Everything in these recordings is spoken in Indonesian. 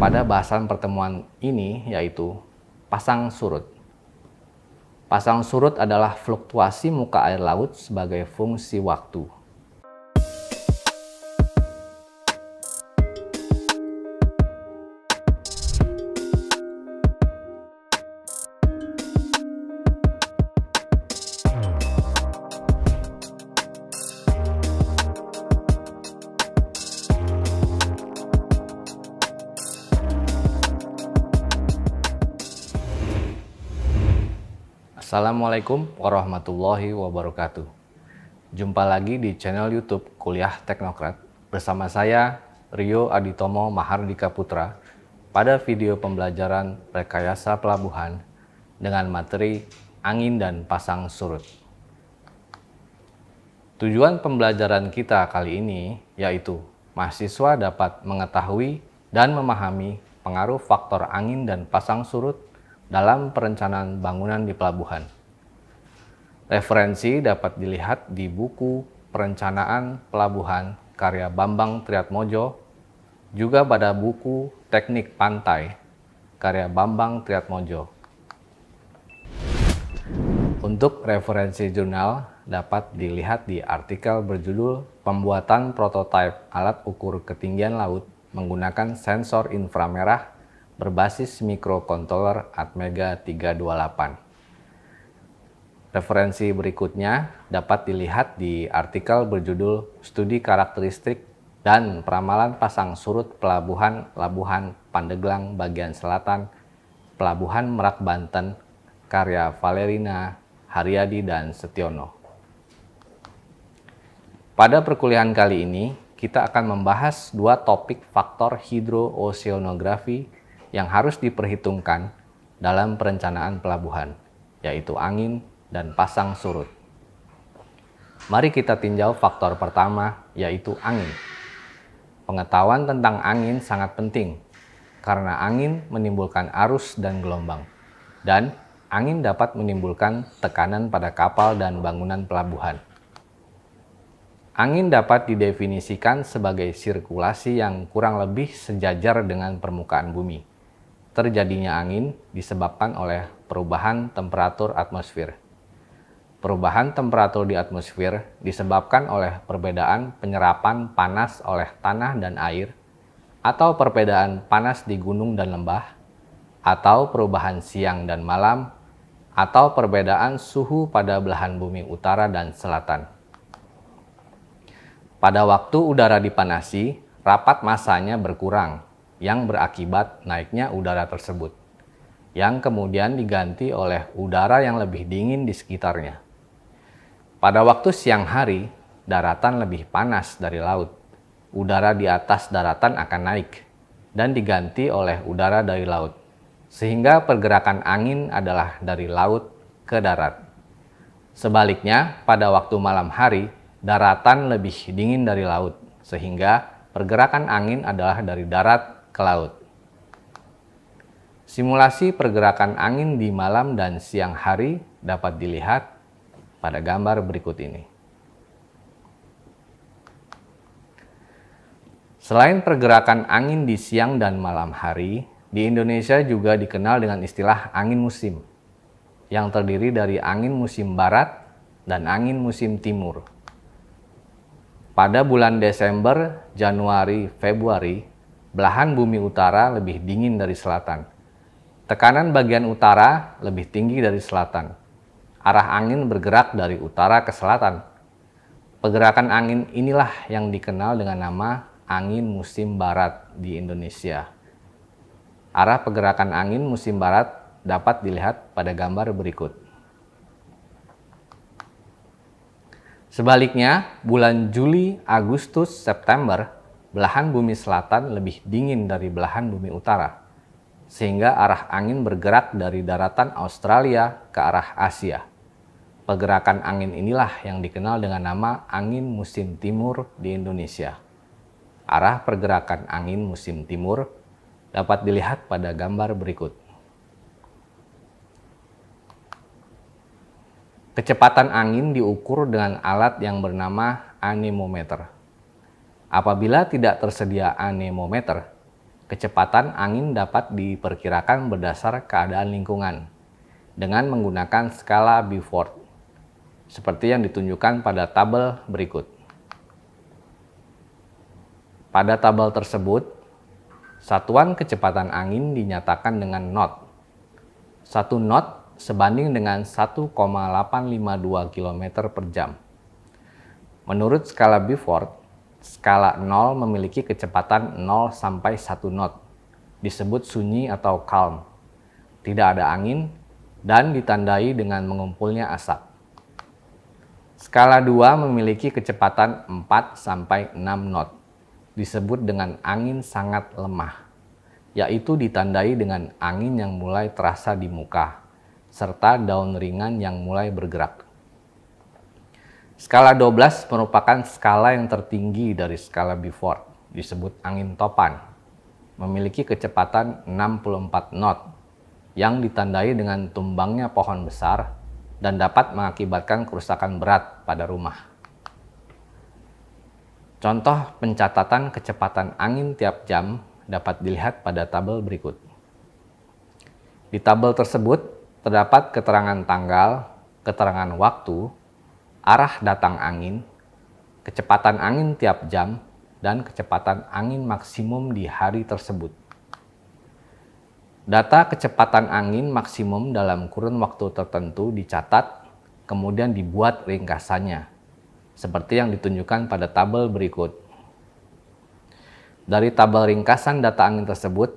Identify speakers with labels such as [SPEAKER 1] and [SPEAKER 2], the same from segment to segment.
[SPEAKER 1] pada bahasan pertemuan ini, yaitu pasang surut. Pasang surut adalah fluktuasi muka air laut sebagai fungsi waktu. Assalamualaikum warahmatullahi wabarakatuh. Jumpa lagi di channel YouTube Kuliah Teknokrat bersama saya Rio Aditomo Mahardika Putra pada video pembelajaran rekayasa pelabuhan dengan materi angin dan pasang surut. Tujuan pembelajaran kita kali ini yaitu mahasiswa dapat mengetahui dan memahami pengaruh faktor angin dan pasang surut dalam perencanaan bangunan di pelabuhan. Referensi dapat dilihat di buku Perencanaan Pelabuhan karya Bambang Triatmojo, juga pada buku Teknik Pantai karya Bambang Triatmojo. Untuk referensi jurnal dapat dilihat di artikel berjudul Pembuatan Prototipe Alat Ukur Ketinggian Laut menggunakan sensor inframerah berbasis microcontroller Atmega 328. Referensi berikutnya dapat dilihat di artikel berjudul Studi Karakteristik dan Peramalan Pasang Surut Pelabuhan Labuhan Pandeglang Bagian Selatan, Pelabuhan Merak Banten, karya Valerina Haryadi dan Setiono. Pada perkuliahan kali ini, kita akan membahas dua topik faktor hidrooceanografi yang harus diperhitungkan dalam perencanaan pelabuhan, yaitu angin dan pasang surut. Mari kita tinjau faktor pertama, yaitu angin. Pengetahuan tentang angin sangat penting, karena angin menimbulkan arus dan gelombang, dan angin dapat menimbulkan tekanan pada kapal dan bangunan pelabuhan. Angin dapat didefinisikan sebagai sirkulasi yang kurang lebih sejajar dengan permukaan bumi. Terjadinya angin disebabkan oleh perubahan temperatur atmosfer. Perubahan temperatur di atmosfer disebabkan oleh perbedaan penyerapan panas oleh tanah dan air, atau perbedaan panas di gunung dan lembah, atau perubahan siang dan malam, atau perbedaan suhu pada belahan bumi utara dan selatan. Pada waktu udara dipanasi, rapat massanya berkurang, yang berakibat naiknya udara tersebut, yang kemudian diganti oleh udara yang lebih dingin di sekitarnya. Pada waktu siang hari, daratan lebih panas dari laut. Udara di atas daratan akan naik dan diganti oleh udara dari laut, sehingga pergerakan angin adalah dari laut ke darat. Sebaliknya, pada waktu malam hari, daratan lebih dingin dari laut, sehingga pergerakan angin adalah dari darat ke laut. Simulasi pergerakan angin di malam dan siang hari dapat dilihat pada gambar berikut ini. Selain pergerakan angin di siang dan malam hari, di Indonesia juga dikenal dengan istilah angin musim, yang terdiri dari angin musim barat dan angin musim timur. Pada bulan Desember, Januari, Februari, belahan bumi utara lebih dingin dari selatan. Tekanan bagian utara lebih tinggi dari selatan. Arah angin bergerak dari utara ke selatan. Pergerakan angin inilah yang dikenal dengan nama angin musim barat di Indonesia. Arah pergerakan angin musim barat dapat dilihat pada gambar berikut. Sebaliknya, bulan Juli, Agustus, September, belahan bumi selatan lebih dingin dari belahan bumi utara, sehingga arah angin bergerak dari daratan Australia ke arah Asia. Pergerakan angin inilah yang dikenal dengan nama angin musim timur di Indonesia. Arah pergerakan angin musim timur dapat dilihat pada gambar berikut. Kecepatan angin diukur dengan alat yang bernama anemometer. Apabila tidak tersedia anemometer, Kecepatan angin dapat diperkirakan berdasar keadaan lingkungan dengan menggunakan skala Beaufort, seperti yang ditunjukkan pada tabel berikut. Pada tabel tersebut, satuan kecepatan angin dinyatakan dengan knot. 1 knot sebanding dengan 1,852 km per jam. Menurut skala Beaufort, skala 0 memiliki kecepatan 0 sampai 1 knot, disebut sunyi atau calm, tidak ada angin, dan ditandai dengan mengumpulnya asap. Skala 2 memiliki kecepatan 4 sampai 6 knot, disebut dengan angin sangat lemah, yaitu ditandai dengan angin yang mulai terasa di muka, serta daun ringan yang mulai bergerak. Skala 12 merupakan skala yang tertinggi dari skala Beaufort, disebut angin topan, memiliki kecepatan 64 knot, yang ditandai dengan tumbangnya pohon besar dan dapat mengakibatkan kerusakan berat pada rumah. Contoh pencatatan kecepatan angin tiap jam dapat dilihat pada tabel berikut. Di tabel tersebut terdapat keterangan tanggal, keterangan waktu, arah datang angin, kecepatan angin tiap jam, dan kecepatan angin maksimum di hari tersebut. Data kecepatan angin maksimum dalam kurun waktu tertentu dicatat, kemudian dibuat ringkasannya, seperti yang ditunjukkan pada tabel berikut. Dari tabel ringkasan data angin tersebut,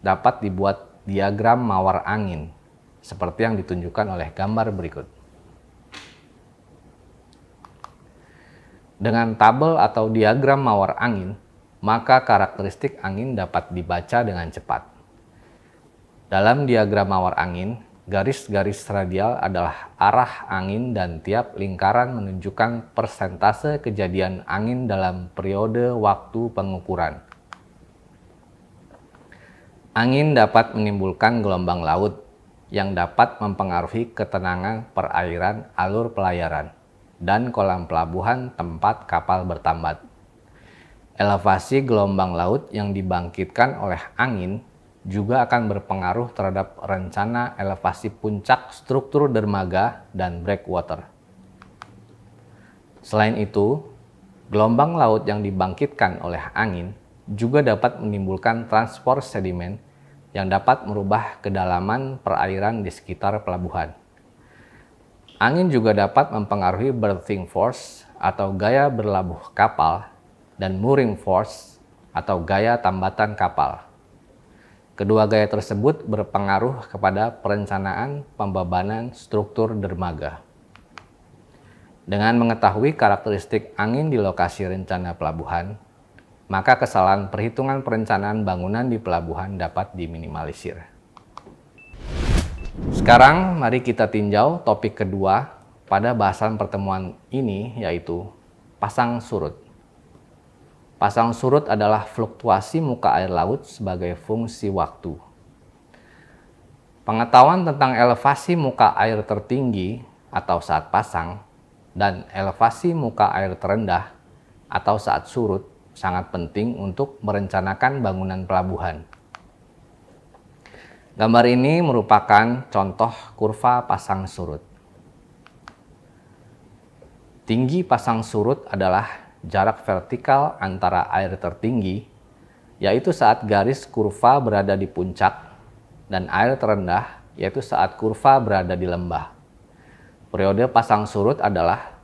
[SPEAKER 1] dapat dibuat diagram mawar angin, seperti yang ditunjukkan oleh gambar berikut. Dengan tabel atau diagram mawar angin, maka karakteristik angin dapat dibaca dengan cepat. Dalam diagram mawar angin, garis-garis radial adalah arah angin dan tiap lingkaran menunjukkan persentase kejadian angin dalam periode waktu pengukuran. Angin dapat menimbulkan gelombang laut yang dapat mempengaruhi ketenangan perairan alur pelayaran dan kolam pelabuhan tempat kapal bertambat. Elevasi gelombang laut yang dibangkitkan oleh angin juga akan berpengaruh terhadap rencana elevasi puncak struktur dermaga dan breakwater. Selain itu, gelombang laut yang dibangkitkan oleh angin juga dapat menimbulkan transport sedimen yang dapat merubah kedalaman perairan di sekitar pelabuhan. Angin juga dapat mempengaruhi berthing force atau gaya berlabuh kapal dan mooring force atau gaya tambatan kapal. Kedua gaya tersebut berpengaruh kepada perencanaan pembebanan struktur dermaga. Dengan mengetahui karakteristik angin di lokasi rencana pelabuhan, maka kesalahan perhitungan perencanaan bangunan di pelabuhan dapat diminimalisir. Sekarang mari kita tinjau topik kedua pada bahasan pertemuan ini, yaitu pasang surut. Pasang surut adalah fluktuasi muka air laut sebagai fungsi waktu. Pengetahuan tentang elevasi muka air tertinggi atau saat pasang dan elevasi muka air terendah atau saat surut sangat penting untuk merencanakan bangunan pelabuhan. Gambar ini merupakan contoh kurva pasang surut. Tinggi pasang surut adalah jarak vertikal antara air tertinggi, yaitu saat garis kurva berada di puncak, dan air terendah, yaitu saat kurva berada di lembah. Periode pasang surut adalah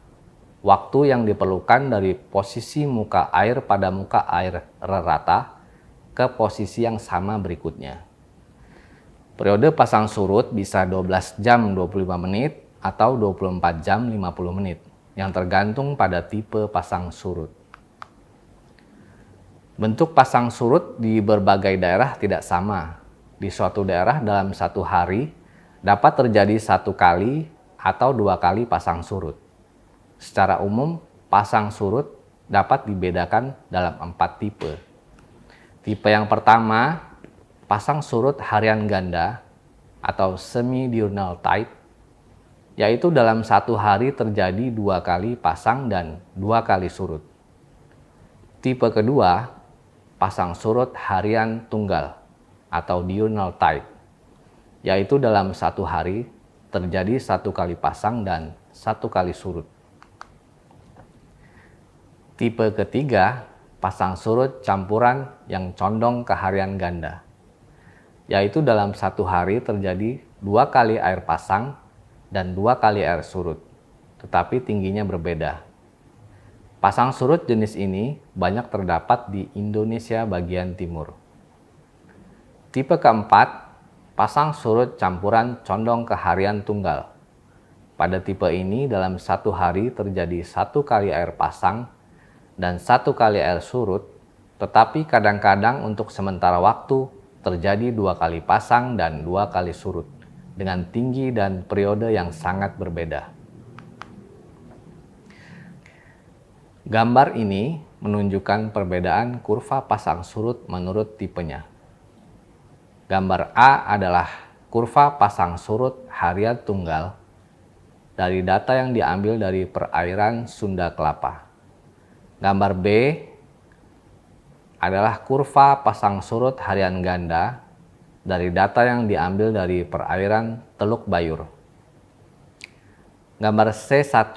[SPEAKER 1] waktu yang diperlukan dari posisi muka air pada muka air rata ke posisi yang sama berikutnya. Periode pasang surut bisa 12 jam 25 menit atau 24 jam 50 menit, yang tergantung pada tipe pasang surut. Bentuk pasang surut di berbagai daerah tidak sama. Di suatu daerah dalam satu hari dapat terjadi 1 kali atau 2 kali pasang surut. Secara umum, pasang surut dapat dibedakan dalam 4 tipe. Tipe yang pertama, pasang surut harian ganda atau semi-diurnal tide, yaitu dalam satu hari terjadi 2 kali pasang dan 2 kali surut. Tipe kedua, pasang surut harian tunggal atau diurnal tide, yaitu dalam satu hari terjadi satu kali pasang dan satu kali surut. Tipe ketiga, pasang surut campuran yang condong ke harian ganda, yaitu dalam satu hari terjadi 2 kali air pasang dan 2 kali air surut, tetapi tingginya berbeda. Pasang surut jenis ini banyak terdapat di Indonesia bagian timur. Tipe keempat, pasang surut campuran condong ke harian tunggal. Pada tipe ini dalam satu hari terjadi 1 kali air pasang dan 1 kali air surut, tetapi kadang-kadang untuk sementara waktu terjadi 2 kali pasang dan 2 kali surut dengan tinggi dan periode yang sangat berbeda. Gambar ini menunjukkan perbedaan kurva pasang surut menurut tipenya. Gambar A adalah kurva pasang surut harian tunggal dari data yang diambil dari perairan Sunda Kelapa. Gambar B adalah kurva pasang surut harian ganda dari data yang diambil dari perairan Teluk Bayur. Gambar C1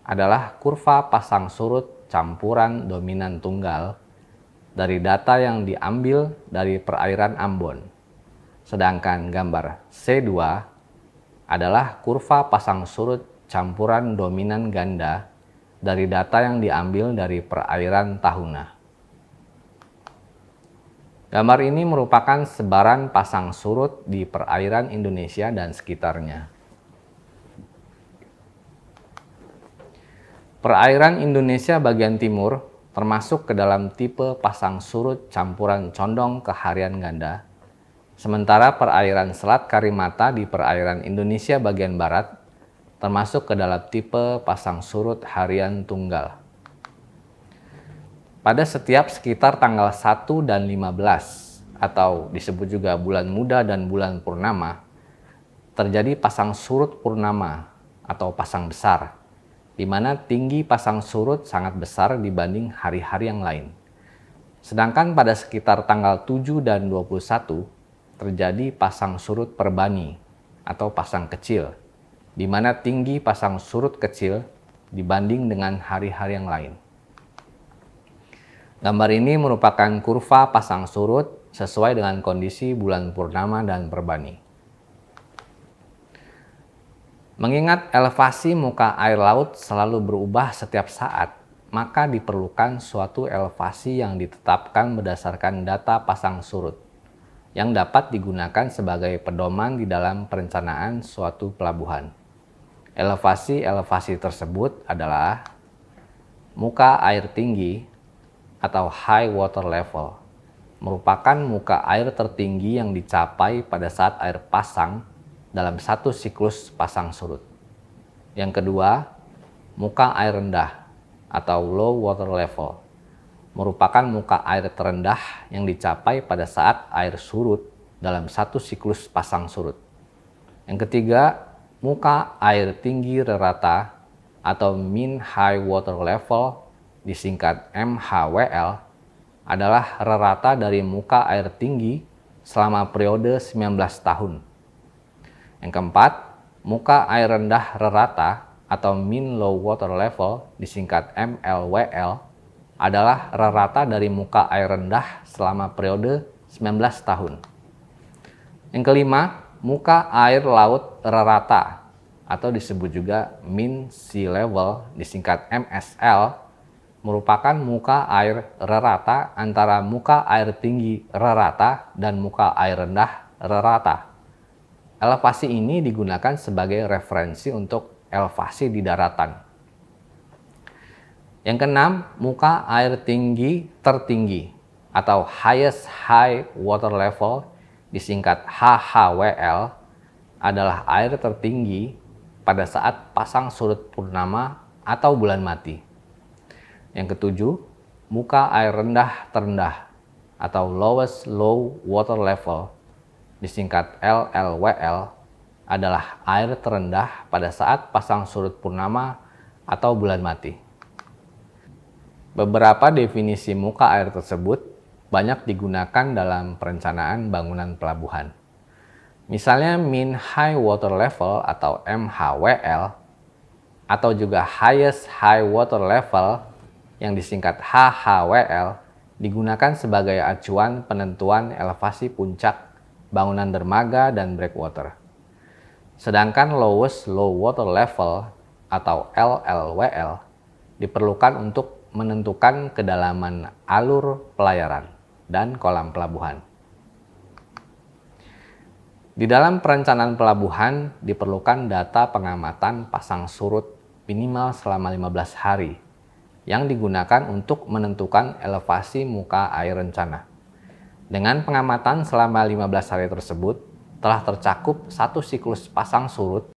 [SPEAKER 1] adalah kurva pasang surut campuran dominan tunggal dari data yang diambil dari perairan Ambon. Sedangkan gambar C2 adalah kurva pasang surut campuran dominan ganda dari data yang diambil dari perairan Tahuna. Gambar ini merupakan sebaran pasang surut di perairan Indonesia dan sekitarnya. Perairan Indonesia bagian timur termasuk ke dalam tipe pasang surut campuran condong ke harian ganda, sementara perairan Selat Karimata di perairan Indonesia bagian barat termasuk ke dalam tipe pasang surut harian tunggal. Pada setiap sekitar tanggal 1 dan 15, atau disebut juga bulan muda dan bulan purnama, terjadi pasang surut purnama atau pasang besar, di mana tinggi pasang surut sangat besar dibanding hari-hari yang lain. Sedangkan pada sekitar tanggal 7 dan 21 terjadi pasang surut perbani atau pasang kecil, di mana tinggi pasang surut kecil dibanding dengan hari-hari yang lain. Gambar ini merupakan kurva pasang surut sesuai dengan kondisi bulan purnama dan perbani. Mengingat elevasi muka air laut selalu berubah setiap saat, maka diperlukan suatu elevasi yang ditetapkan berdasarkan data pasang surut, yang dapat digunakan sebagai pedoman di dalam perencanaan suatu pelabuhan. Elevasi tersebut adalah muka air tinggi atau high water level, merupakan muka air tertinggi yang dicapai pada saat air pasang dalam satu siklus pasang surut. Yang kedua, muka air rendah atau low water level, merupakan muka air terendah yang dicapai pada saat air surut dalam satu siklus pasang surut. Yang ketiga, muka air tinggi rata atau mean high water level, disingkat MHWL, adalah rata dari muka air tinggi selama periode 19 tahun. Yang keempat, muka air rendah rata atau mean low water level, disingkat MLWL, adalah rata dari muka air rendah selama periode 19 tahun. Yang kelima, muka air laut rata atau disebut juga mean sea level, disingkat MSL, merupakan muka air rata antara muka air tinggi rata dan muka air rendah rata. Elevasi ini digunakan sebagai referensi untuk elevasi di daratan. Yang keenam, muka air tinggi tertinggi atau highest high water level, disingkat HHWL, adalah air tertinggi pada saat pasang surut purnama atau bulan mati. Yang ketujuh, muka air rendah terendah atau lowest low water level, disingkat LLWL, adalah air terendah pada saat pasang surut purnama atau bulan mati. Beberapa definisi muka air tersebut banyak digunakan dalam perencanaan bangunan pelabuhan. Misalnya Mean High Water Level atau MHWL atau juga Highest High Water Level yang disingkat HHWL digunakan sebagai acuan penentuan elevasi puncak bangunan dermaga dan breakwater. Sedangkan Lowest Low Water Level atau LLWL diperlukan untuk menentukan kedalaman alur pelayaran dan kolam pelabuhan. Di dalam perencanaan pelabuhan diperlukan data pengamatan pasang surut minimal selama 15 hari yang digunakan untuk menentukan elevasi muka air rencana. Dengan pengamatan selama 15 hari tersebut, telah tercakup satu siklus pasang surut